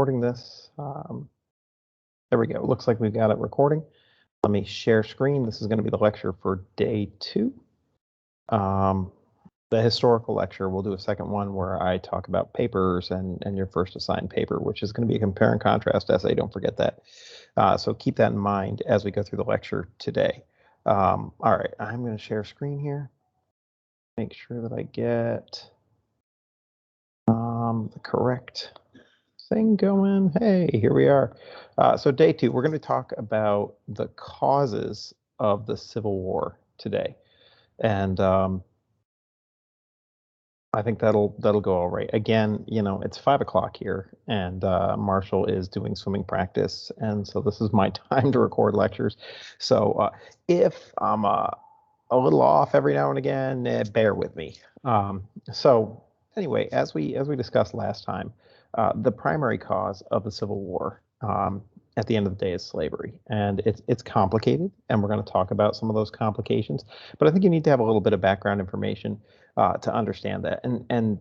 Recording this. There we go. Looks like we've got it recording. Let me share screen. This is going to be the lecture for day 2. The historical lecture, we'll do a second one where I talk about papers and your first assigned paper, which is going to be a compare and contrast essay. Don't forget that. So keep that in mind as we go through the lecture today. All right, I'm going to share screen here. Make sure that I get the correct thing going. Hey, here we are. So day 2, we're going to talk about the causes of the Civil War today, and I think that'll go all right. Again, you know, it's 5 o'clock here, and Marshall is doing swimming practice, and so this is my time to record lectures. So if I'm a little off every now and again, bear with me. So anyway, as we discussed last time, the primary cause of the Civil War at the end of the day is slavery, and it's complicated, and we're going to talk about some of those complications. But I think you need to have a little bit of background information to understand that, and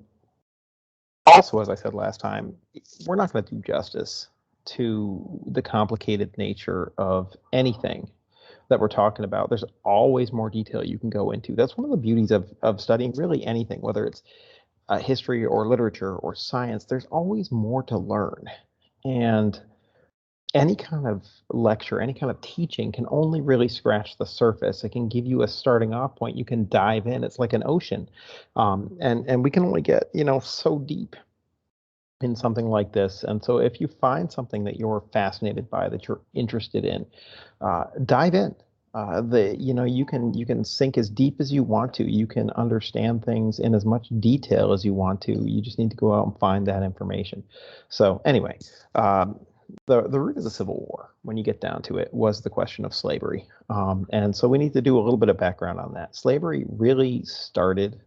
also, as I said last time, we're not going to do justice to the complicated nature of anything that we're talking about. There's always more detail you can go into. That's one of the beauties of studying really anything, whether it's history or literature or science. There's always more to learn, and any kind of lecture, any kind of teaching can only really scratch the surface. It can give you a starting off point. You can dive in. It's like an ocean, and we can only get so deep in something like this. And so if you find something that you're fascinated by, that you're interested in, dive in. You can sink as deep as you want to. You can understand things in as much detail as you want to. You just need to go out and find that information. So anyway, the root of the Civil War, when you get down to it, was the question of slavery. And so we need to do a little bit of background on that. Slavery really started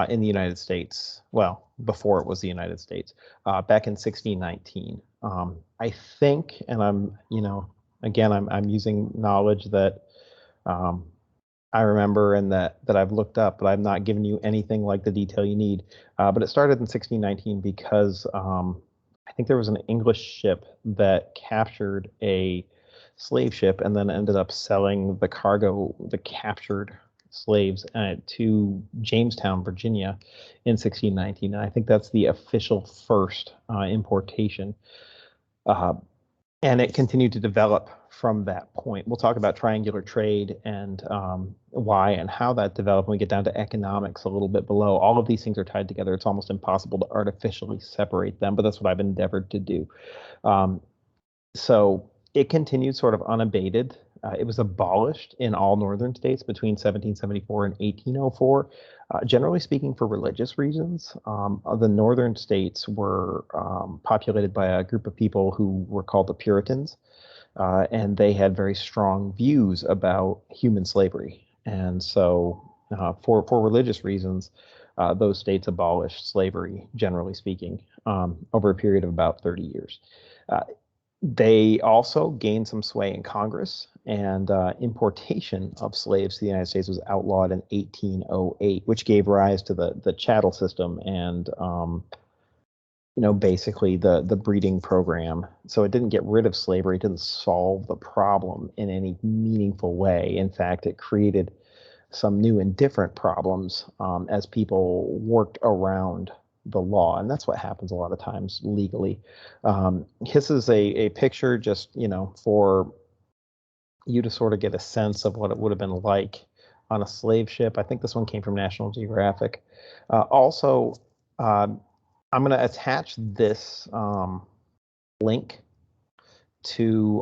in the United States, well, before it was the United States, back in 1619. I think, and I'm using knowledge that I remember and that I've looked up, but I'm not giving you anything like the detail you need. But it started in 1619 because I think there was an English ship that captured a slave ship and then ended up selling the cargo, the captured slaves, to Jamestown, Virginia in 1619. And I think that's the official first importation. And it continued to develop from that point. We'll talk about triangular trade and why and how that developed when we get down to economics a little bit below. All of these things are tied together. It's almost impossible to artificially separate them, but that's what I've endeavored to do. So it continued sort of unabated. It was abolished in all northern states between 1774 and 1804. Generally speaking, for religious reasons. The northern states were populated by a group of people who were called the Puritans, and they had very strong views about human slavery. And so for religious reasons, those states abolished slavery, generally speaking, over a period of about 30 years. They also gained some sway in Congress, and importation of slaves to the United States was outlawed in 1808, which gave rise to the chattel system and, basically the breeding program. So it didn't get rid of slavery. It didn't solve the problem in any meaningful way. In fact, it created some new and different problems as people worked around the law, and that's what happens a lot of times legally. This is a picture just for you to sort of get a sense of what it would have been like on a slave ship. I think this one came from National Geographic. Also, I'm going to attach this link to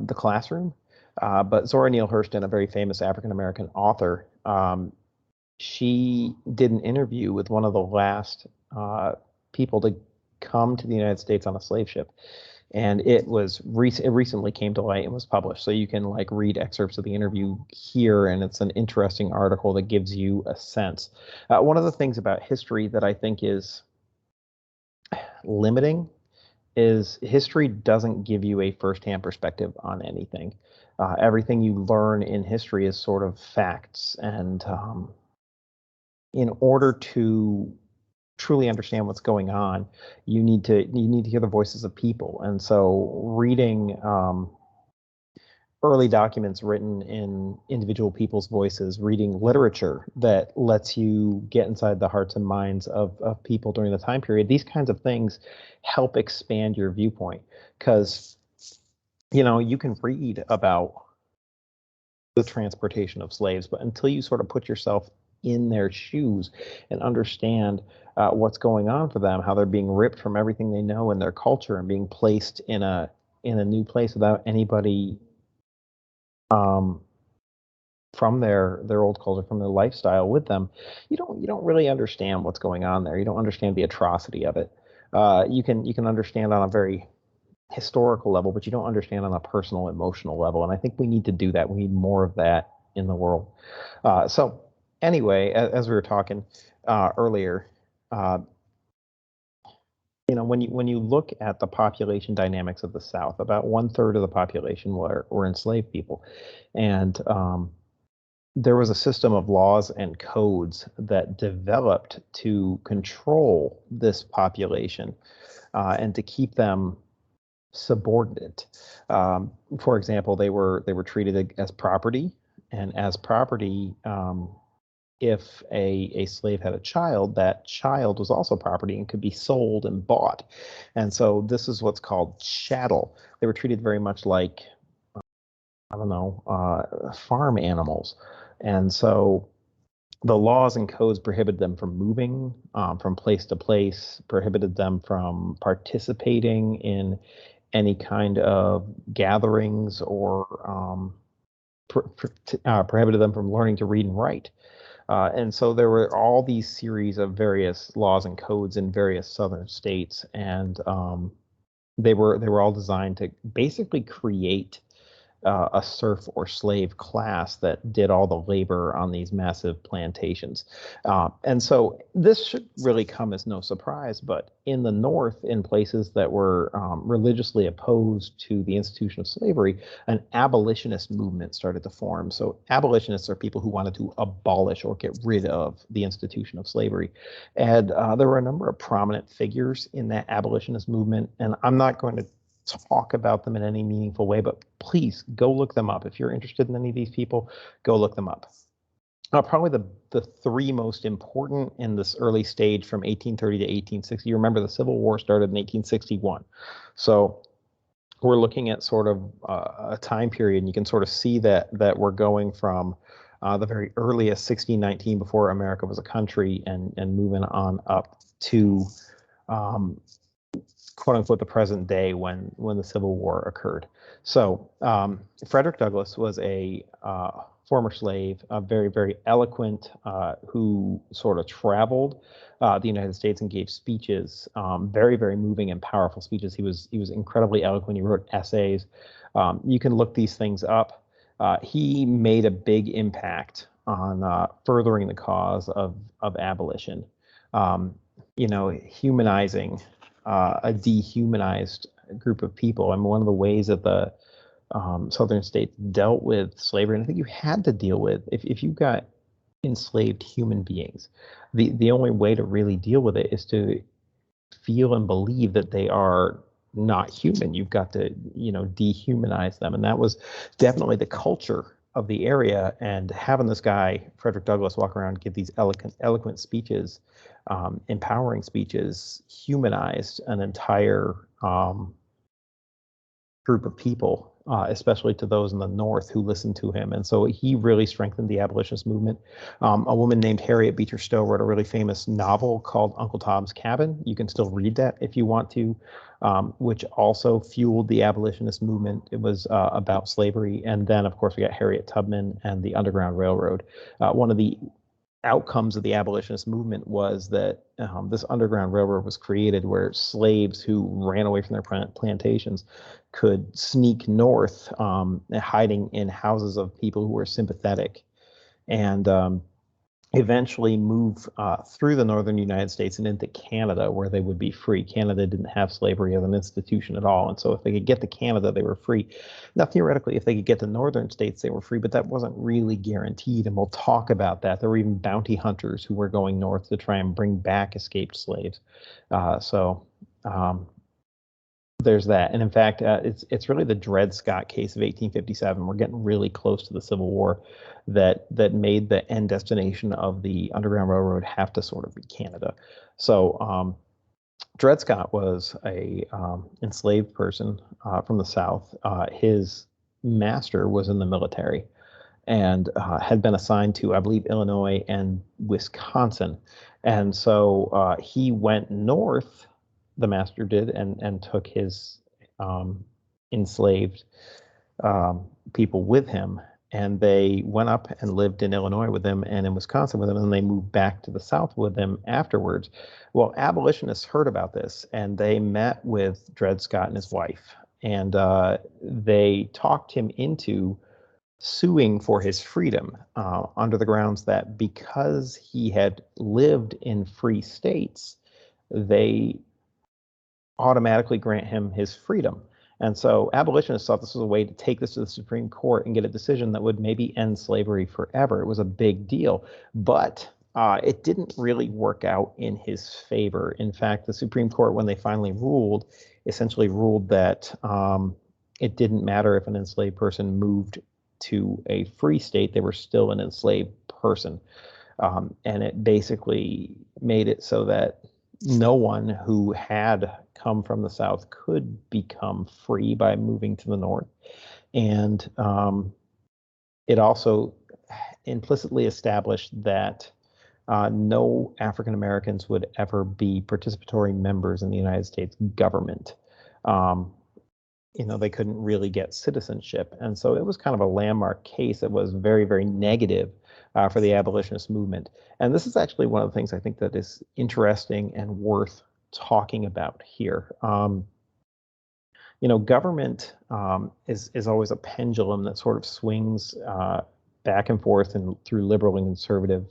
the classroom, but Zora Neale Hurston, a very famous African-American author, she did an interview with one of the last people to come to the United States on a slave ship, and it recently came to light and was published. So you can read excerpts of the interview here, and it's an interesting article that gives you a sense. One of the things about history that I think is limiting is history doesn't give you a firsthand perspective on anything. Everything you learn in history is sort of facts, and in order to truly understand what's going on, you need to hear the voices of people. And so reading early documents written in individual people's voices, reading literature that lets you get inside the hearts and minds of people during the time period, these kinds of things help expand your viewpoint. Because, you can read about the transportation of slaves, but until you sort of put yourself in their shoes and understand what's going on for them, how they're being ripped from everything they know in their culture and being placed in a new place without anybody um, from their old culture, from their lifestyle with them, you don't really understand what's going on there. You don't understand the atrocity of it. You can understand on a very historical level, but you don't understand on a personal, emotional level. And I think we need to do that. We need more of that in the world. So anyway, as we were talking earlier, uh, when you look at the population dynamics of the South, about 1/3 of the population were enslaved people, and there was a system of laws and codes that developed to control this population and to keep them subordinate. For example, they were treated as property, and as property, if a slave had a child, that child was also property and could be sold and bought. And so this is what's called chattel. They were treated very much like, I don't know, farm animals. And so the laws and codes prohibited them from moving from place to place, prohibited them from participating in any kind of gatherings, or prohibited them from learning to read and write. And so there were all these series of various laws and codes in various southern states, and they were all designed to basically create a serf or slave class that did all the labor on these massive plantations. And so this should really come as no surprise, but in the North, in places that were religiously opposed to the institution of slavery, an abolitionist movement started to form. So abolitionists are people who wanted to abolish or get rid of the institution of slavery. And there were a number of prominent figures in that abolitionist movement, and I'm not going to talk about them in any meaningful way, but please go look them up. If you're interested in any of these people, go look them up. Probably the three most important in this early stage from 1830 to 1860. You remember the Civil War started in 1861. So we're looking at sort of a time period, and you can sort of see that we're going from the very earliest 1619, before America was a country, and moving on up to quote unquote the present day, when the Civil War occurred. So Frederick Douglass was a former slave, very, very eloquent, who sort of traveled the United States and gave speeches, very, very moving and powerful speeches. He was incredibly eloquent. He wrote essays. You can look these things up. He made a big impact on furthering the cause of abolition. Humanizing a dehumanized group of people. I mean, one of the ways that the southern states dealt with slavery, and I think you had to deal with, if you got enslaved human beings, the only way to really deal with it is to feel and believe that they are not human. You've got to, dehumanize them. And that was definitely the culture of the area. And having this guy, Frederick Douglass, walk around and give these eloquent speeches, empowering speeches, humanized an entire group of people, especially to those in the North who listened to him. And so he really strengthened the abolitionist movement. A woman named Harriet Beecher Stowe wrote a really famous novel called Uncle Tom's Cabin. You can still read that if you want to, which also fueled the abolitionist movement. It was about slavery. And then, of course, we got Harriet Tubman and the Underground Railroad. One of the outcomes of the abolitionist movement was that this Underground Railroad was created, where slaves who ran away from their plantations could sneak north, hiding in houses of people who were sympathetic. And eventually move through the northern United States and into Canada, where they would be free. Canada didn't have slavery as an institution at all, and so if they could get to Canada, they were free. Now, theoretically, if they could get to northern states, they were free, but that wasn't really guaranteed, and we'll talk about that. There were even bounty hunters who were going north to try and bring back escaped slaves. So there's that. And in fact, it's really the Dred Scott case of 1857. We're getting really close to the Civil War that made the end destination of the Underground Railroad have to sort of be Canada. So Dred Scott was a enslaved person from the South. His master was in the military and had been assigned to, I believe, Illinois and Wisconsin. And so he went north, the master did, and took his enslaved people with him. And they went up and lived in Illinois with him and in Wisconsin with him, and they moved back to the South with him afterwards. Well, abolitionists heard about this, and they met with Dred Scott and his wife, and they talked him into suing for his freedom under the grounds that because he had lived in free states, they automatically grant him his freedom. And so abolitionists thought this was a way to take this to the Supreme Court and get a decision that would maybe end slavery forever. It was a big deal, but it didn't really work out in his favor. In fact, the Supreme Court, when they finally ruled, essentially ruled that it didn't matter if an enslaved person moved to a free state, they were still an enslaved person. And it basically made it so that no one who had come from the South could become free by moving to the North. And it also implicitly established that no African Americans would ever be participatory members in the United States government. They couldn't really get citizenship. And so it was kind of a landmark case that was very, very negative for the abolitionist movement. And this is actually one of the things I think that is interesting and worth talking about here. Government is always a pendulum that sort of swings back and forth and through liberal and conservative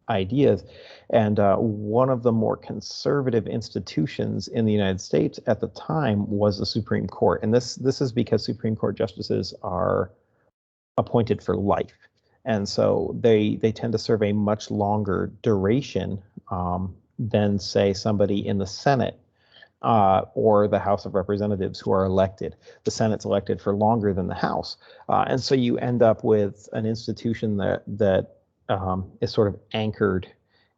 ideas. And one of the more conservative institutions in the United States at the time was the Supreme Court. And this is because Supreme Court justices are appointed for life. And so they tend to serve a much longer duration than, say, somebody in the Senate or the House of Representatives who are elected. The Senate's elected for longer than the House. And so you end up with an institution that is sort of anchored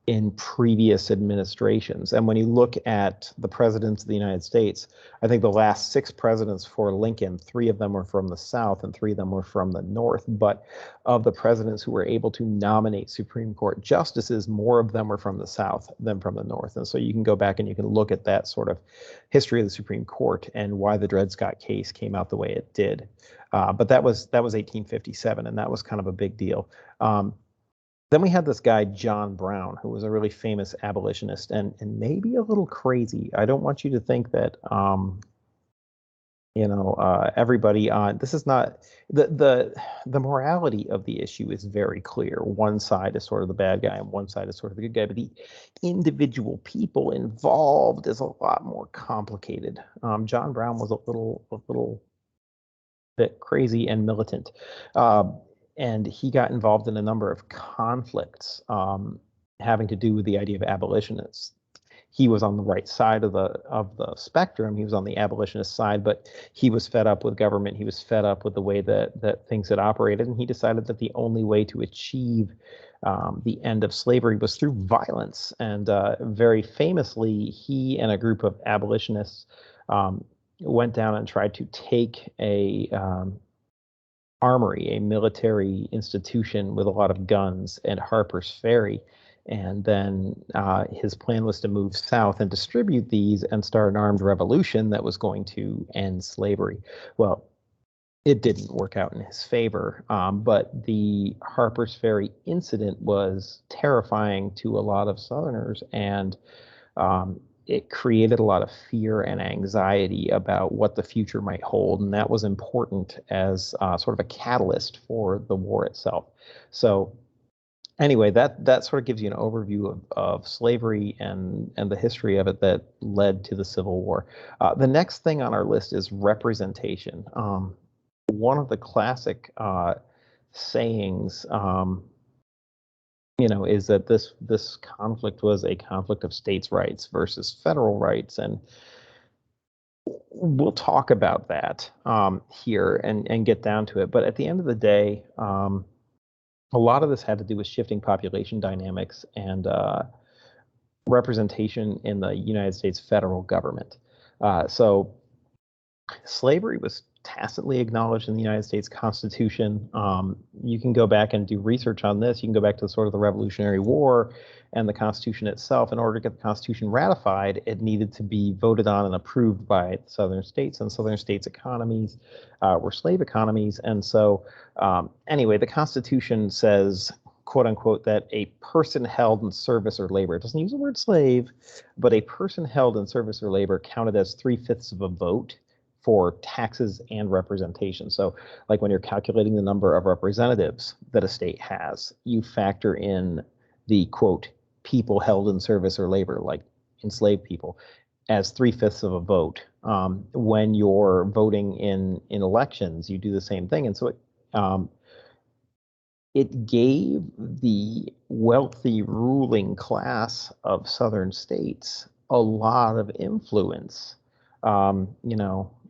in previous administrations. And when you look at the presidents of the United States, I think the last 6 presidents for Lincoln, 3 of them were from the South and 3 of them were from the North. But of the presidents who were able to nominate Supreme Court justices, more of them were from the South than from the North. And so you can go back and you can look at that sort of history of the Supreme Court and why the Dred Scott case came out the way it did. But that was 1857, and that was kind of a big deal. Then we had this guy, John Brown, who was a really famous abolitionist and maybe a little crazy. I don't want you to think that, everybody on this is not the morality of the issue is very clear. One side is sort of the bad guy and one side is sort of the good guy, but the individual people involved is a lot more complicated. John Brown was a little bit crazy and militant. And he got involved in a number of conflicts having to do with the idea of abolitionists. He was on the right side of the spectrum. He was on the abolitionist side, but he was fed up with government. He was fed up with the way that things had operated, and he decided that the only way to achieve the end of slavery was through violence. And very famously, he and a group of abolitionists went down and tried to take a armory, a military institution with a lot of guns, at Harper's Ferry. And then his plan was to move south and distribute these and start an armed revolution that was going to end slavery. Well, it didn't work out in his favor, but the Harper's Ferry incident was terrifying to a lot of Southerners, and it created a lot of fear and anxiety about what the future might hold, and that was important as sort of a catalyst for the war itself. So anyway, that sort of gives you an overview of slavery and the history of it that led to the Civil War. The next thing on our list is representation. One of the classic sayings, is that this conflict was a conflict of states' rights versus federal rights, and we'll talk about that here and get down to it. But at the end of the day, a lot of this had to do with shifting population dynamics and representation in the United States federal government. So slavery was tacitly acknowledged in the United States Constitution. You can go back and do research on this. You can go back to sort of the Revolutionary War and the Constitution itself. In order to get the Constitution ratified, it needed to be voted on and approved by southern states, and southern states' economies were slave economies. And so anyway, the Constitution says, quote unquote, that a person held in service or labor, it doesn't use the word slave, but a person held in service or labor counted as 3/5 of a vote for taxes and representation. So like when you're calculating the number of representatives that a state has, you factor in the quote, people held in service or labor, like enslaved people, as 3/5 of a vote. When you're voting in elections, you do the same thing. And so it gave the wealthy ruling class of southern states a lot of influence,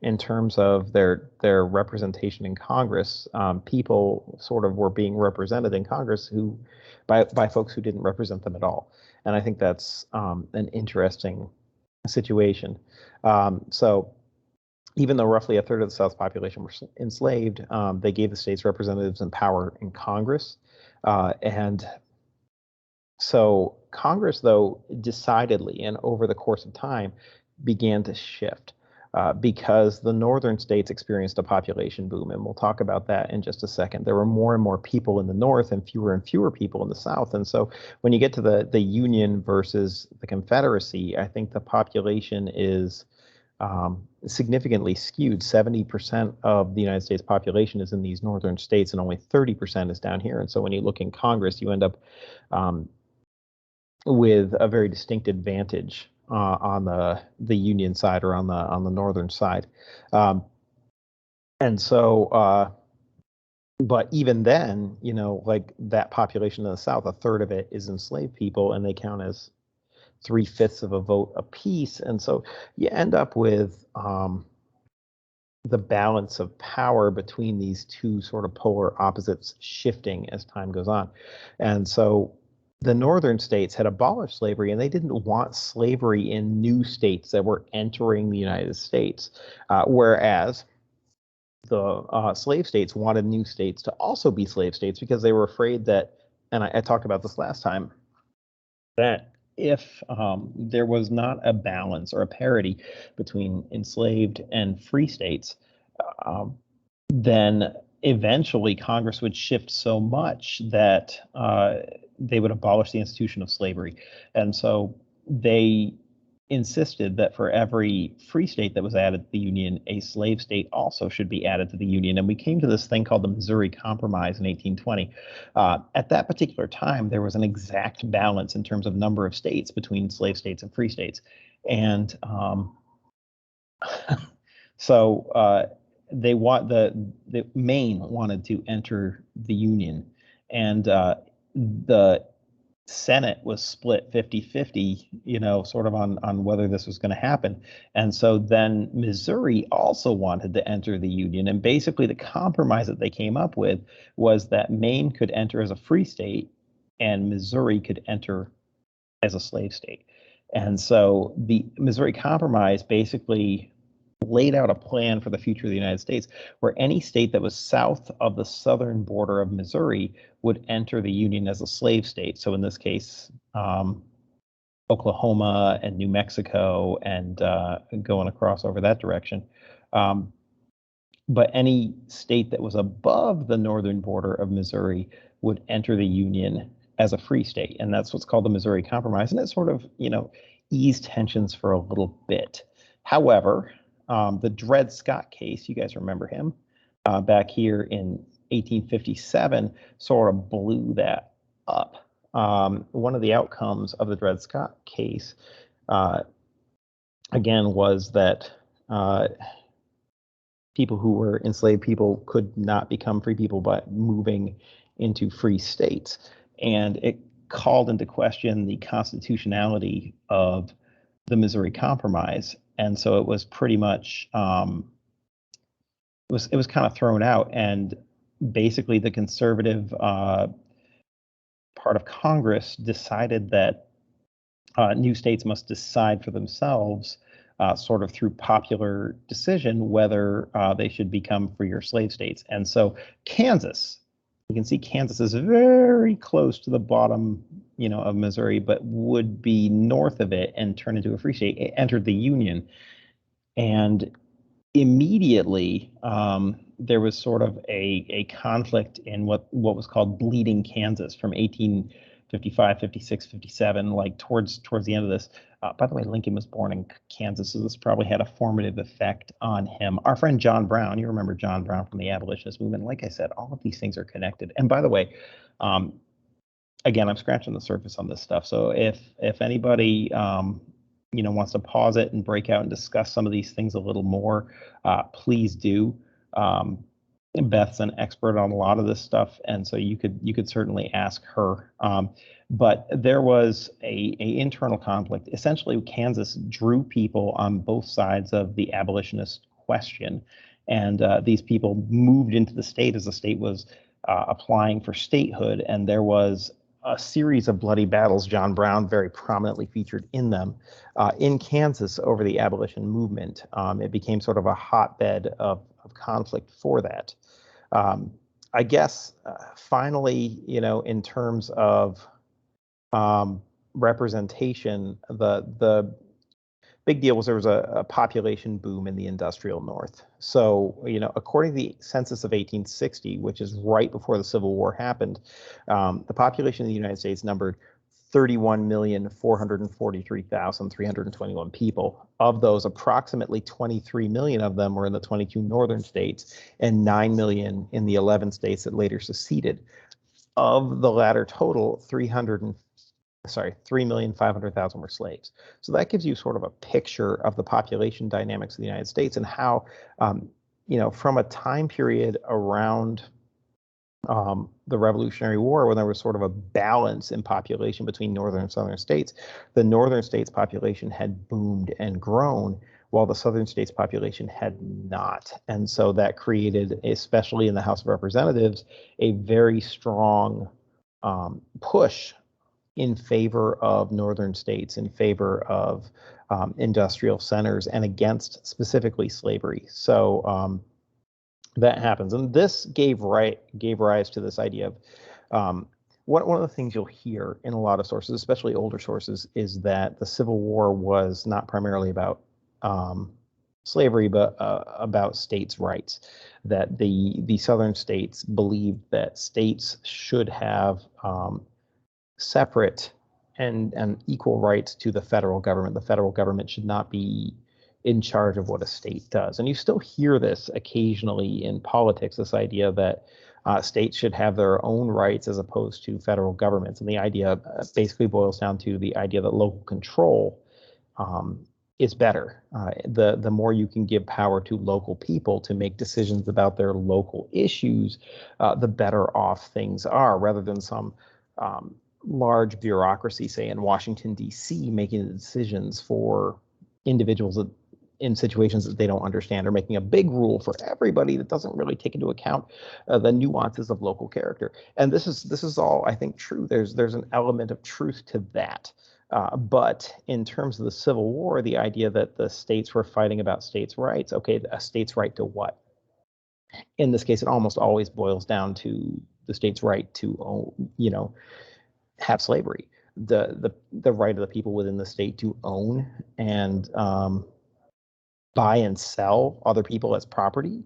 in terms of their representation in Congress. People sort of were being represented in Congress who by folks who didn't represent them at all. And I think that's an interesting situation. So even though roughly a third of the South's population were enslaved, they gave the states representatives and power in Congress. And so Congress, though, decidedly and over the course of time began to shift because the northern states experienced a population boom. And we'll talk about that in just a second. There were more and more people in the north and fewer people in the south. And so when you get to the Union versus the Confederacy, I think the population is significantly skewed. 70% of the United States population is in these northern states, and only 30% is down here. And so when you look in Congress, you end up with a very distinct advantage on the Union side or on the northern side. And so, but even then, like that population in the South, a third of it is enslaved people, and they count as 3/5 of a vote apiece. And so you end up with the balance of power between these two sort of polar opposites shifting as time goes on. And so the northern states had abolished slavery, and they didn't want slavery in new states that were entering the United States, whereas the slave states wanted new states to also be slave states because they were afraid that, and I talked about this last time, that if there was not a balance or a parity between enslaved and free states, then eventually Congress would shift so much that they would abolish the institution of slavery. And so they insisted that for every free state that was added to the Union, a slave state also should be added to the Union. And we came to this thing called the Missouri Compromise in 1820. At that particular time, there was an exact balance in terms of number of states between slave states and free states. And so they want the Maine wanted to enter the Union, and the Senate was split 50-50, sort of on whether this was going to happen. And so then Missouri also wanted to enter the Union. And basically the compromise that they came up with was that Maine could enter as a free state and Missouri could enter as a slave state. And so the Missouri Compromise basically laid out a plan for the future of the United States where any state that was south of the southern border of Missouri would enter the Union as a slave state. So in this case, Oklahoma and New Mexico and going across over that direction. But any state that was above the northern border of Missouri would enter the Union as a free state. And that's what's called the Missouri Compromise. And it sort of, eased tensions for a little bit. However, the Dred Scott case, you guys remember him, back here in 1857, sort of blew that up. one of the outcomes of the Dred Scott case, uh, again, was that people who were enslaved people could not become free people by moving into free states. And it called into question the constitutionality of the Missouri Compromise. And so it was pretty much it was kind of thrown out. And basically, the conservative part of Congress decided that new states must decide for themselves, sort of through popular decision, whether they should become free or slave states. And so Kansas, you can see Kansas is very close to the bottom, of Missouri, but would be north of it and turn into a free state. It entered the Union, and immediately there was sort of a conflict in what was called Bleeding Kansas from 1855, 56, 57, like towards the end of this. By the way, Lincoln was born in Kansas, so this probably had a formative effect on him. Our friend John Brown, you remember John Brown from the abolitionist movement. Like I said, all of these things are connected. And by the way, again, I'm scratching the surface on this stuff. So if anybody wants to pause it and break out and discuss some of these things a little more, please do. Beth's an expert on a lot of this stuff, and so you could certainly ask her. But there was a internal conflict. Essentially, Kansas drew people on both sides of the abolitionist question, and these people moved into the state as the state was applying for statehood, and there was a series of bloody battles. John Brown very prominently featured in them in Kansas over the abolition movement. It became sort of a hotbed of conflict for that. I guess finally, in terms of representation, the big deal was there was a population boom in the industrial North. So, according to the census of 1860, which is right before the Civil War happened, the population of the United States numbered 31,443,321 people. Of those, approximately 23 million of them were in the 22 northern states and 9 million in the 11 states that later seceded. Of the latter total, 3,500,000 were slaves. So that gives you sort of a picture of the population dynamics of the United States and how, from a time period around the Revolutionary War, when there was sort of a balance in population between northern and southern states, the northern states' population had boomed and grown, while the southern states' population had not. And so that created, especially in the House of Representatives, a very strong push in favor of northern states, in favor of industrial centers, and against specifically slavery. So that happens, and this gave rise to this idea of one of the things you'll hear in a lot of sources, especially older sources, is that the Civil War was not primarily about slavery, but about states' rights. That the southern states believed that states should have separate and equal rights to the federal government. The federal government should not be in charge of what a state does. And you still hear this occasionally in politics, this idea that states should have their own rights as opposed to federal governments. And the idea basically boils down to the idea that local control is better. The more you can give power to local people to make decisions about their local issues, the better off things are, rather than some large bureaucracy, say in Washington, D.C., making the decisions for individuals in situations that they don't understand, or making a big rule for everybody that doesn't really take into account the nuances of local character. And this is all, I think, true. There's an element of truth to that. But in terms of the Civil War, the idea that the states were fighting about states' rights, okay, a state's right to what? In this case, it almost always boils down to the state's right to own, have slavery, the right of the people within the state to own and buy and sell other people as property.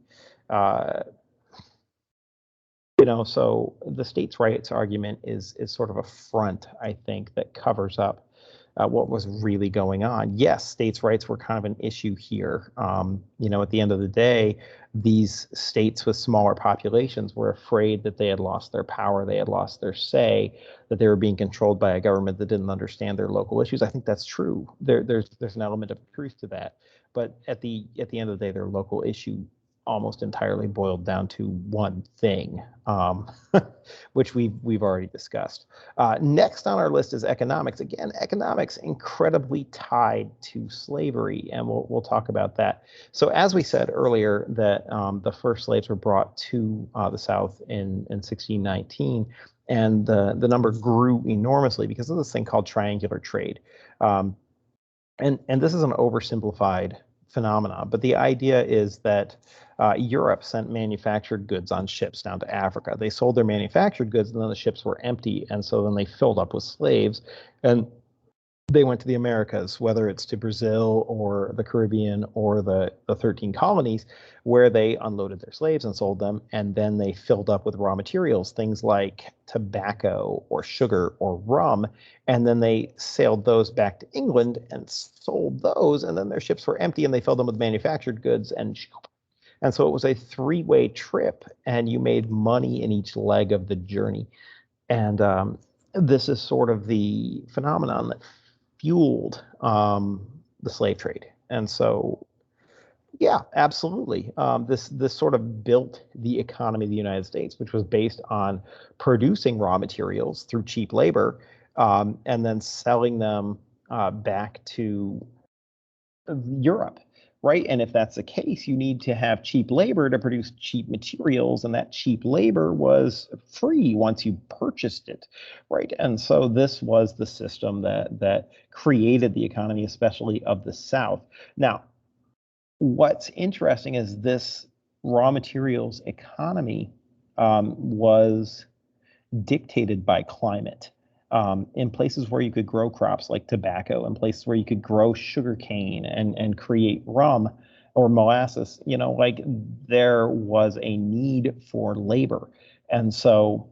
So the states' rights argument is sort of a front, I think, that covers up what was really going on. Yes, states' rights were kind of an issue here. At the end of the day, these states with smaller populations were afraid that they had lost their power, they had lost their say, that they were being controlled by a government that didn't understand their local issues. I think that's true. There's an element of truth to that. But at the end of the day, their local issue almost entirely boiled down to one thing, which we've already discussed. Next on our list is economics. Again, economics incredibly tied to slavery, and we'll talk about that. So as we said earlier, that the first slaves were brought to the South in 1619, and the number grew enormously because of this thing called triangular trade. And this is an oversimplified phenomenon, but the idea is that Europe sent manufactured goods on ships down to Africa. They sold their manufactured goods, and then the ships were empty, and so then they filled up with slaves, and they went to the Americas, whether it's to Brazil or the Caribbean or the 13 colonies, where they unloaded their slaves and sold them, and then they filled up with raw materials, things like tobacco or sugar or rum, and then they sailed those back to England and sold those, and then their ships were empty and they filled them with manufactured goods, and so it was a three-way trip, and you made money in each leg of the journey. And this is sort of the phenomenon that fueled the slave trade. And so, yeah, absolutely. This sort of built the economy of the United States, which was based on producing raw materials through cheap labor, and then selling them back to Europe, right? And if that's the case, you need to have cheap labor to produce cheap materials, and that cheap labor was free once you purchased it, right? And so this was the system that created the economy, especially of the South. Now, what's interesting is this raw materials economy was dictated by climate. In places where you could grow crops like tobacco, in places where you could grow sugarcane and create rum or molasses, like there was a need for labor. And so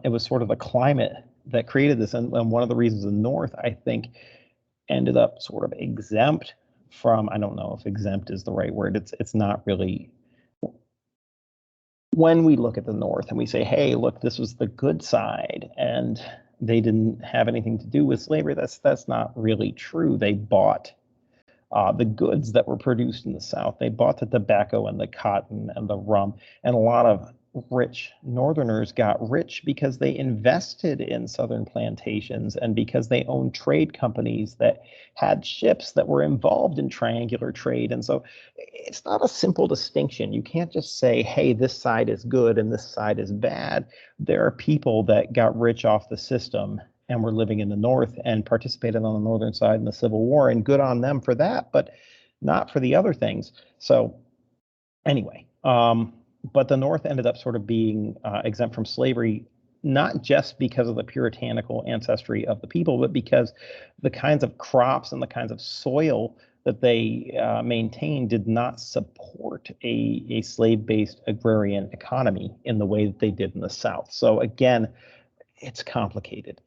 it was sort of the climate that created this. And one of the reasons the North, I think, ended up sort of exempt from, I don't know if exempt is the right word. It's not really. When we look at the North and we say, hey, look, this was the good side and they didn't have anything to do with slavery, that's not really true. They bought the goods that were produced in the South. They bought the tobacco and the cotton and the rum, and a lot of rich Northerners got rich because they invested in Southern plantations and because they owned trade companies that had ships that were involved in triangular trade. And so it's not a simple distinction. You can't just say, hey, this side is good and this side is bad. There are people that got rich off the system and were living in the North and participated on the Northern side in the Civil War, and good on them for that, but not for the other things. So anyway, but the North ended up sort of being exempt from slavery, not just because of the puritanical ancestry of the people, but because the kinds of crops and the kinds of soil that they maintained did not support a slave-based agrarian economy in the way that they did in the South. So again, it's complicated.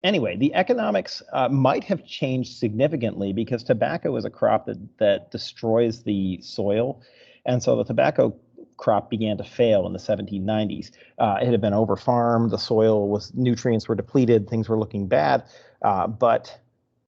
Anyway, the economics might have changed significantly because tobacco is a crop that destroys the soil. And so the tobacco crop began to fail in the 1790s. It had been overfarmed, the soil nutrients were depleted, things were looking bad. But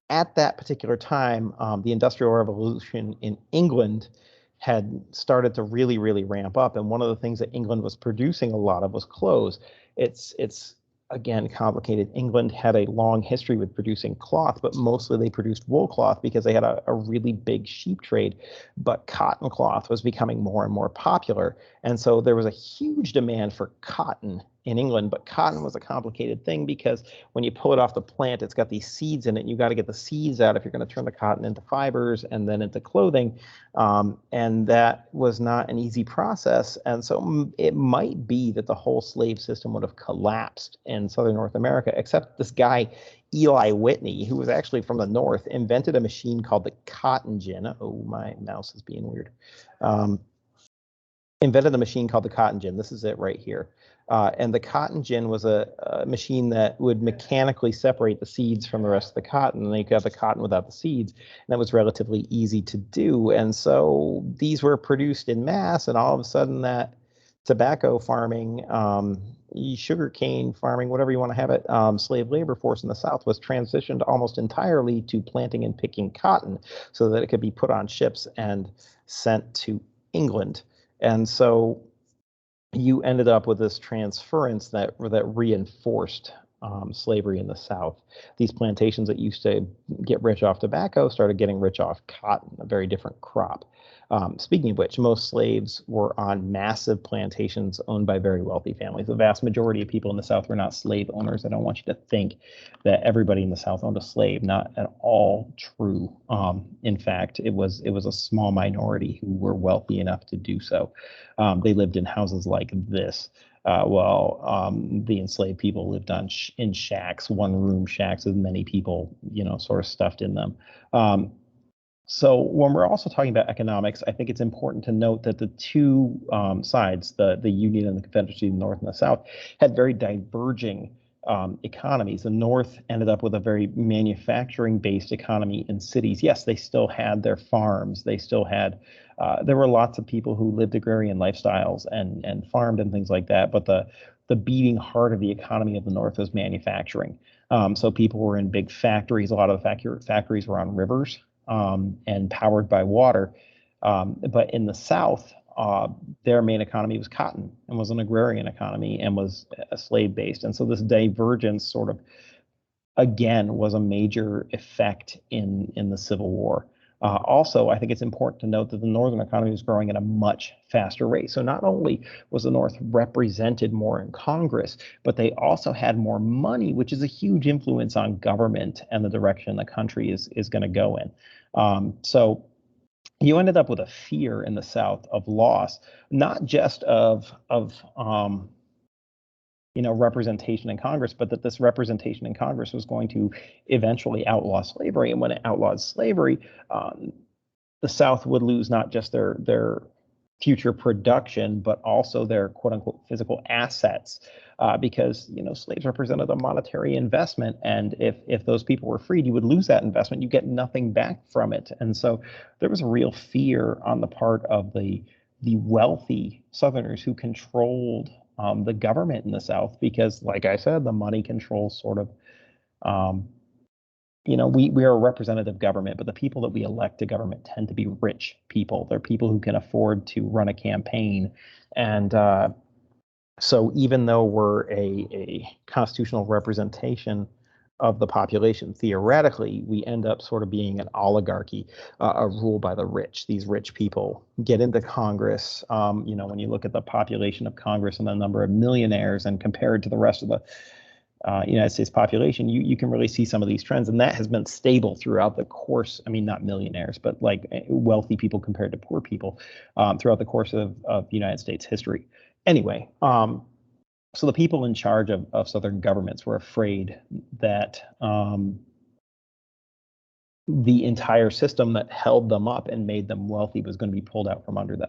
at that particular time, the Industrial Revolution in England had started to really, really ramp up. And one of the things that England was producing a lot of was clothes. It's again, complicated. England had a long history with producing cloth, but mostly they produced wool cloth because they had a really big sheep trade. But cotton cloth was becoming more and more popular. And so there was a huge demand for cotton in England, but cotton was a complicated thing because when you pull it off the plant, it's got these seeds in it. You got to get the seeds out if you're going to turn the cotton into fibers and then into clothing. And that was not an easy process. And so it might be that the whole slave system would have collapsed in Southern North America, except this guy, Eli Whitney, who was actually from the North, invented a machine called the cotton gin. Oh, my mouse is being weird. Invented a machine called the cotton gin. This is it right here. And the cotton gin was a machine that would mechanically separate the seeds from the rest of the cotton. And then you could have the cotton without the seeds. And that was relatively easy to do. And so these were produced in mass, and all of a sudden that tobacco farming, sugarcane farming, whatever you want to have it, slave labor force in the South was transitioned almost entirely to planting and picking cotton so that it could be put on ships and sent to England. And so you ended up with this transference that reinforced slavery in the South. These plantations that used to get rich off tobacco started getting rich off cotton, a very different crop. Speaking of which, most slaves were on massive plantations owned by very wealthy families. The vast majority of people in the South were not slave owners. I don't want you to think that everybody in the South owned a slave. Not at all true. In fact, it was a small minority who were wealthy enough to do so. They lived in houses like this. While the enslaved people lived in shacks, one-room shacks with many people, sort of stuffed in them. So when we're also talking about economics, I think it's important to note that the two sides, the Union and the Confederacy, the North and the South, had very diverging economies. The North ended up with a very manufacturing-based economy in cities. Yes, they still had their farms. They still had, there were lots of people who lived agrarian lifestyles and farmed and things like that. But the beating heart of the economy of the North was manufacturing. So people were in big factories. A lot of the factories were on rivers and powered by water. But in the South, their main economy was cotton and was an agrarian economy and was slave-based. And so this divergence sort of, again, was a major effect in the Civil War. Also, I think it's important to note that the Northern economy was growing at a much faster rate. So not only was the North represented more in Congress, but they also had more money, which is a huge influence on government and the direction the country is going to go in. So you ended up with a fear in the South of loss, not just of representation in Congress, but that this representation in Congress was going to eventually outlaw slavery. And when it outlawed slavery, the South would lose not just their future production, but also their quote unquote physical assets, because slaves represented a monetary investment, and if those people were freed, you would lose that investment. You get nothing back from it, and so there was a real fear on the part of the wealthy Southerners who controlled the government in the South, because, like I said, the money controls sort of. We are a representative government, but the people that we elect to government tend to be rich people. They're people who can afford to run a campaign. And so even though we're a constitutional representation of the population, theoretically, we end up sort of being an oligarchy, a rule by the rich. These rich people get into Congress. When you look at the population of Congress and the number of millionaires and compared to the rest of the United States population, you can really see some of these trends, and that has been stable throughout the course. I mean, not millionaires, but like wealthy people compared to poor people throughout the course of United States history. Anyway, so the people in charge of Southern governments were afraid that the entire system that held them up and made them wealthy was going to be pulled out from under them.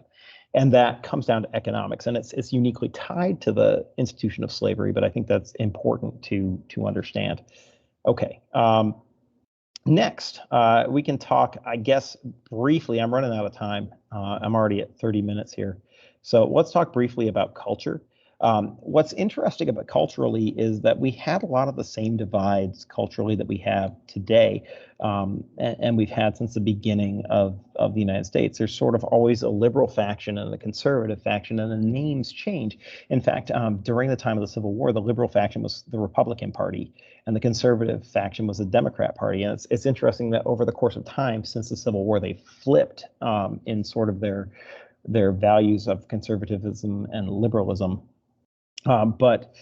And that comes down to economics, and it's uniquely tied to the institution of slavery, but I think that's important to understand. Okay. Next, we can talk, I guess, briefly. I'm running out of time. I'm already at 30 minutes here. So let's talk briefly about culture. What's interesting about culturally is that we had a lot of the same divides culturally that we have today, and we've had since the beginning of the United States. There's sort of always a liberal faction and a conservative faction, and the names change. In fact, during the time of the Civil War, the liberal faction was the Republican Party, and the conservative faction was the Democrat Party. And it's interesting that over the course of time, since the Civil War, they flipped in sort of their values of conservatism and liberalism. But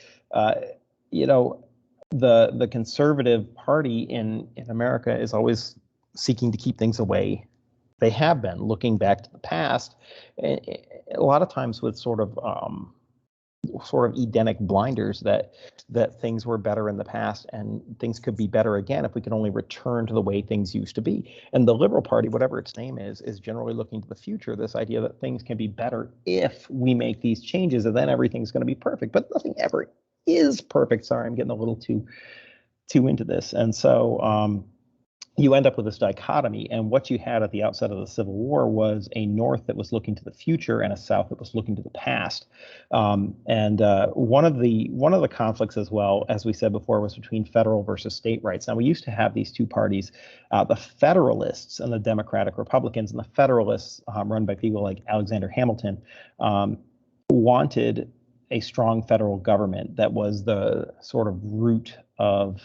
the conservative party in America is always seeking to keep things away. They have been looking back to the past, a lot of times with sort of sort of Edenic blinders that things were better in the past and things could be better again if we could only return to the way things used to be. And the Liberal Party, whatever its name is generally looking to the future, this idea that things can be better if we make these changes and then everything's going to be perfect. But nothing ever is perfect. Sorry, I'm getting a little too into this. And so you end up with this dichotomy, and what you had at the outset of the Civil War was a North that was looking to the future and a South that was looking to the past. And one of the conflicts, as well, as we said before, was between federal versus state rights. Now, we used to have these two parties, the Federalists and the Democratic Republicans, and the Federalists, run by people like Alexander Hamilton, wanted a strong federal government that was the sort of root of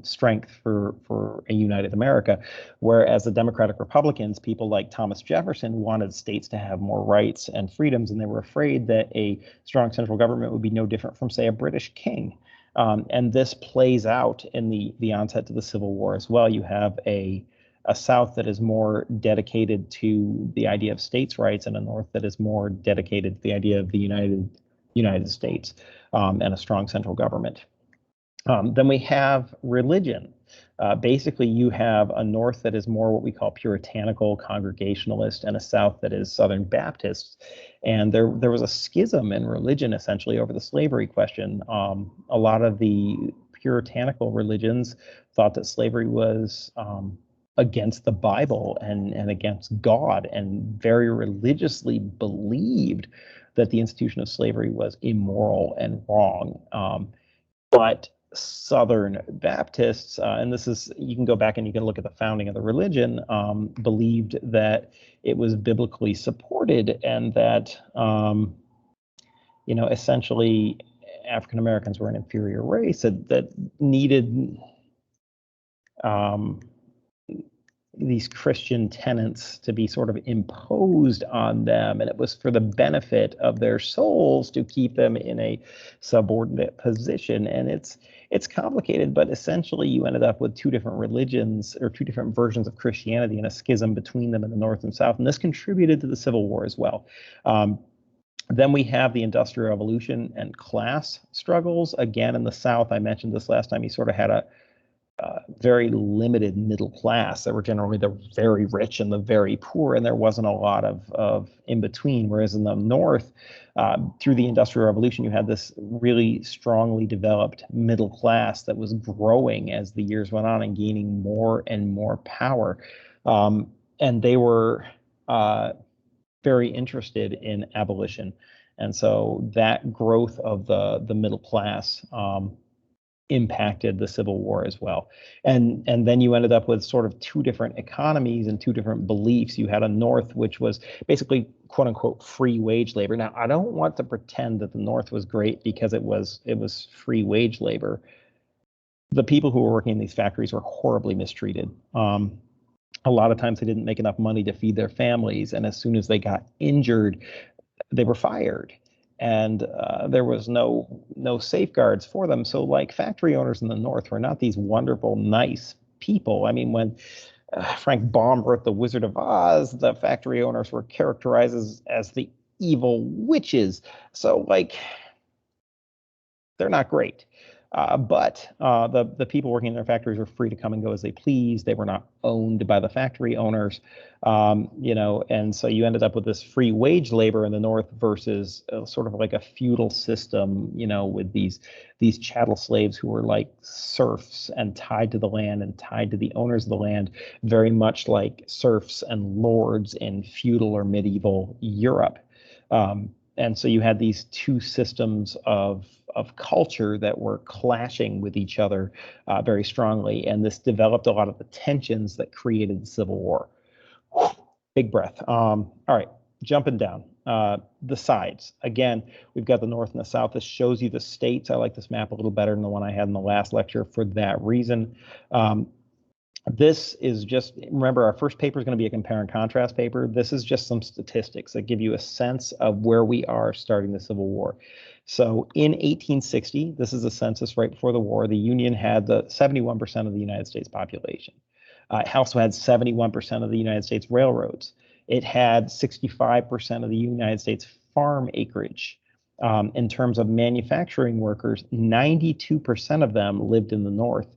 strength for a united America, whereas the Democratic Republicans, people like Thomas Jefferson, wanted states to have more rights and freedoms, and they were afraid that a strong central government would be no different from, say, a British king. And this plays out in the onset to the Civil War as well. You have a South that is more dedicated to the idea of states' rights, and a North that is more dedicated to the idea of the United States and a strong central government. Then we have religion. Basically, you have a North that is more what we call puritanical, congregationalist, and a South that is Southern Baptist. And there was a schism in religion, essentially, over the slavery question. A lot of the puritanical religions thought that slavery was against the Bible and against God, and very religiously believed that the institution of slavery was immoral and wrong. But Southern Baptists, and this is, you can go back and you can look at the founding of the religion, believed that it was biblically supported, and that, essentially African Americans were an inferior race that needed these Christian tenets to be sort of imposed on them, and it was for the benefit of their souls to keep them in a subordinate position. And it's complicated, but essentially you ended up with two different religions, or two different versions of Christianity, and a schism between them in the North and South, and this contributed to the Civil War as well. Then we have the Industrial Revolution and class struggles. Again, in the South, I mentioned this last time, you sort of had a very limited middle class that were generally the very rich and the very poor, and there wasn't a lot of in between. Whereas in the North, through the Industrial Revolution, you had this really strongly developed middle class that was growing as the years went on and gaining more and more power. And they were very interested in abolition. And so that growth of the middle class impacted the Civil War as well. And then you ended up with sort of two different economies and two different beliefs. You had a North, which was basically, quote unquote, free wage labor. Now, I don't want to pretend that the North was great because it was free wage labor. The people who were working in these factories were horribly mistreated. A lot of times they didn't make enough money to feed their families, and as soon as they got injured, they were fired. And there was no safeguards for them. So, like, factory owners in the North were not these wonderful, nice people. I mean, when Frank Baum wrote The Wizard of Oz, the factory owners were characterized as the evil witches. So, like, they're not great. But the people working in their factories were free to come and go as they pleased. They were not owned by the factory owners, and so you ended up with this free wage labor in the North versus sort of like a feudal system, with these chattel slaves who were like serfs and tied to the land and tied to the owners of the land, very much like serfs and lords in feudal or medieval Europe. And so you had these two systems of culture that were clashing with each other very strongly, and this developed a lot of the tensions that created the Civil War. Big breath. All right, jumping down. The sides. Again, we've got the North and the South. This shows you the states. I like this map a little better than the one I had in the last lecture for that reason. This is just, remember, our first paper is going to be a compare and contrast paper. This is just some statistics that give you a sense of where we are starting the Civil War. So in 1860, this is a census right before the war, the Union had the 71% of the United States population. It also had 71% of the United States railroads. It had 65% of the United States farm acreage. In terms of manufacturing workers, 92% of them lived in the North,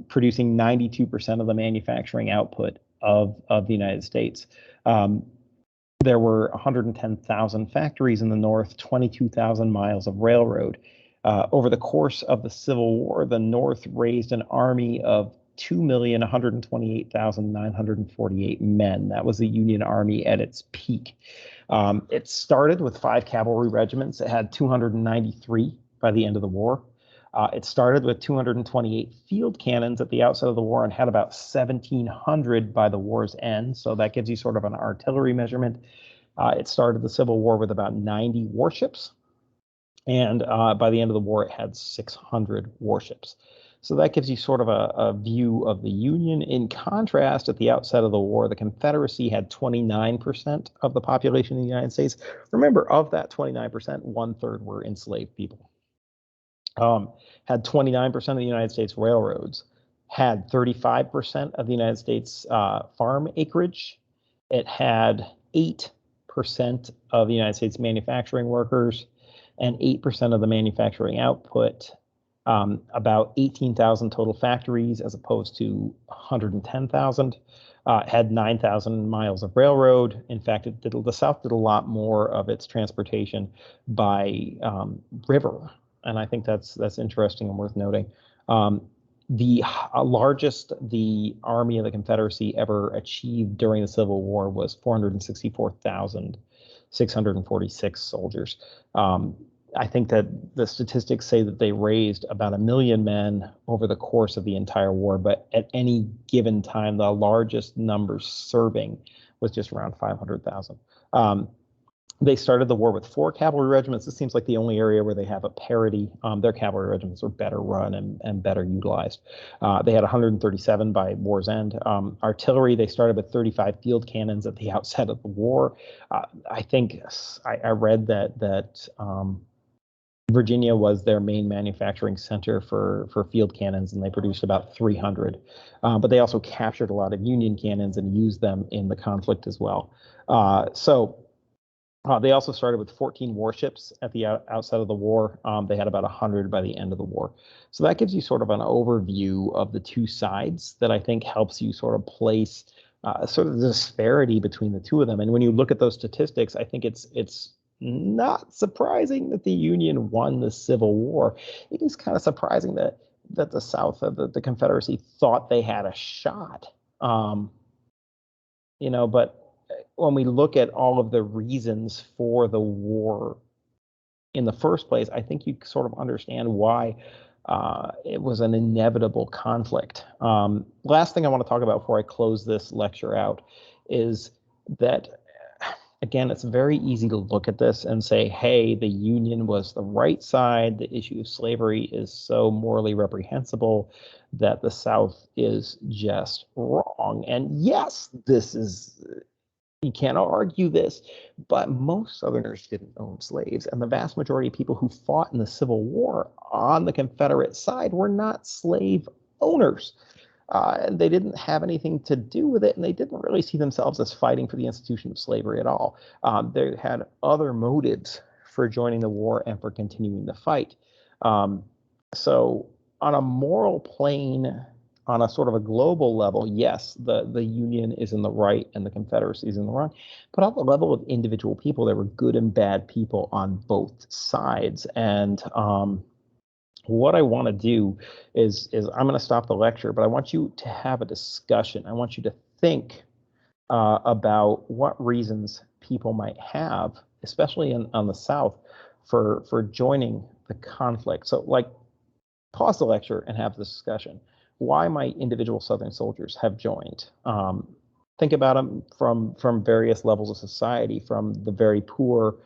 producing 92% of the manufacturing output of the United States. There were 110,000 factories in the North, 22,000 miles of railroad. Over the course of the Civil War, the North raised an army of 2,128,948 men. That was the Union Army at its peak. It started with 5 cavalry regiments. It had 293 by the end of the war. It started with 228 field cannons at the outset of the war and had about 1,700 by the war's end. So that gives you sort of an artillery measurement. It started the Civil War with about 90 warships. And by the end of the war, it had 600 warships. So that gives you sort of a view of the Union. In contrast, at the outset of the war, the Confederacy had 29% of the population in the United States. Remember, of that 29%, 1/3 were enslaved people. Had 29% of the United States railroads, had 35% of the United States farm acreage. It had 8% of the United States manufacturing workers and 8% of the manufacturing output. About 18,000 total factories as opposed to 110,000. Had 9,000 miles of railroad. In fact, the South did a lot more of its transportation by river, and I think that's interesting and worth noting. The largest the Army of the Confederacy ever achieved during the Civil War was 464,646 soldiers. I think that the statistics say that they raised about 1 million men over the course of the entire war, but at any given time, the largest number serving was just around 500,000. They started the war with 4 cavalry regiments. This seems like the only area where they have a parity. Their cavalry regiments are better run and better utilized. They had 137 by war's end. Artillery, they started with 35 field cannons at the outset of the war. I think I read that Virginia was their main manufacturing center for field cannons, and they produced about 300. But they also captured a lot of Union cannons and used them in the conflict as well. They also started with 14 warships at the outset of the war. They had about 100 by the end of the war. So that gives you sort of an overview of the two sides that I think helps you sort of place sort of the disparity between the two of them. And when you look at those statistics, I think it's not surprising that the Union won the Civil War. It is kind of surprising that the South of the Confederacy thought they had a shot. But when we look at all of the reasons for the war in the first place, I think you sort of understand why it was an inevitable conflict. Last thing I want to talk about before I close this lecture out is that, again, it's very easy to look at this and say, hey, the Union was the right side. The issue of slavery is so morally reprehensible that the South is just wrong. And yes, you can't argue this, but most Southerners didn't own slaves. And the vast majority of people who fought in the Civil War on the Confederate side were not slave owners. And they didn't have anything to do with it, and they didn't really see themselves as fighting for the institution of slavery at all. They had other motives for joining the war and for continuing the fight. So on a moral plane, on a sort of a global level, yes, the Union is in the right and the Confederacy is in the wrong. But on the level of individual people, there were good and bad people on both sides. And what I want to do is I'm going to stop the lecture, but I want you to have a discussion. I want you to think about what reasons people might have, especially on the South, for joining the conflict. So, pause the lecture and have this discussion. Why might individual Southern soldiers have joined? Think about them from various levels of society, from the very poor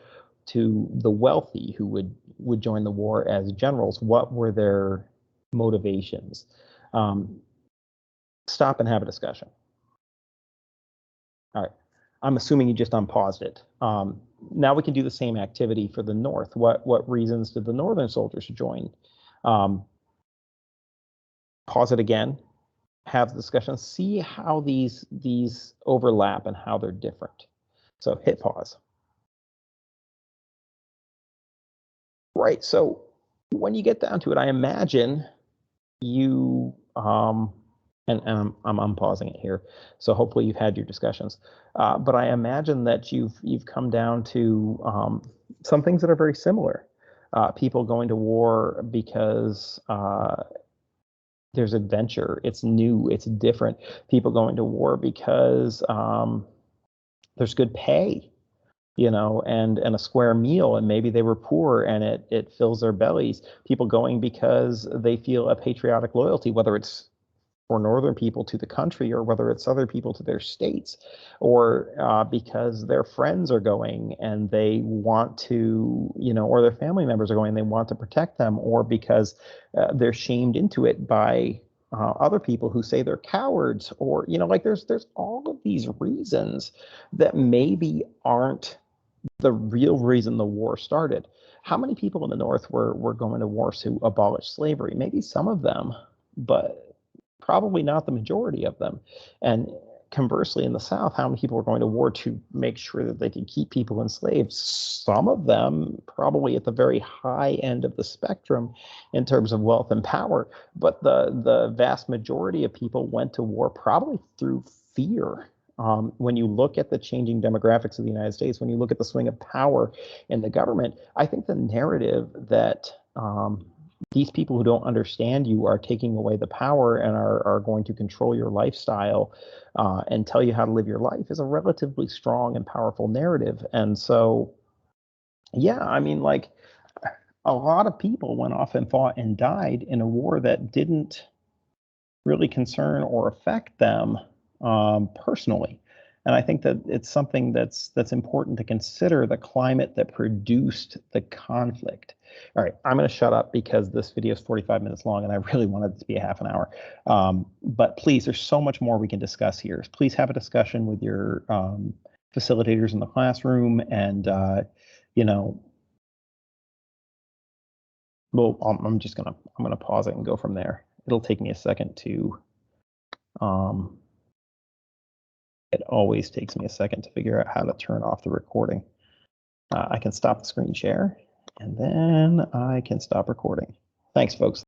to the wealthy who would join the war as generals. What were their motivations? Stop and have a discussion. All right. I'm assuming you just unpaused it. Now we can do the same activity for the North. What reasons did the Northern soldiers join? Pause it again. Have the discussion. See how these overlap and how they're different. So hit pause. Right. So when you get down to it, I imagine you and I'm unpausing it here, so hopefully you've had your discussions. But I imagine that you've come down to some things that are very similar. People going to war because there's adventure, it's new, it's different. People going to war because there's good pay, and a square meal, and maybe they were poor and it fills their bellies. People going because they feel a patriotic loyalty, whether it's for northern people to the country or whether it's other people to their states, or because their friends are going and they want to, or their family members are going and they want to protect them, or because they're shamed into it by other people who say they're cowards, or like there's all of these reasons that maybe aren't the real reason the war started. How many people in the North were going to war to abolish slavery? Maybe some of them, but probably not the majority of them. And conversely, in the South, how many people were going to war to make sure that they could keep people enslaved? Some of them probably at the very high end of the spectrum in terms of wealth and power, but the vast majority of people went to war probably through fear. When you look at the changing demographics of the United States, when you look at the swing of power in the government, I think the narrative that these people who don't understand you are taking away the power and are going to control your lifestyle and tell you how to live your life is a relatively strong and powerful narrative. And so, yeah, I mean, like a lot of people went off and fought and died in a war that didn't really concern or affect them personally. And I think that it's something that's important to consider, the climate that produced the conflict. All right, I'm going to shut up because this video is 45 minutes long and I really wanted it to be a half an hour. But please, there's so much more we can discuss here. Please have a discussion with your facilitators in the classroom, and well, I'm gonna pause it and go from there. It'll take me a second to it always takes me a second to figure out how to turn off the recording. I can stop the screen share and then I can stop recording. Thanks, folks.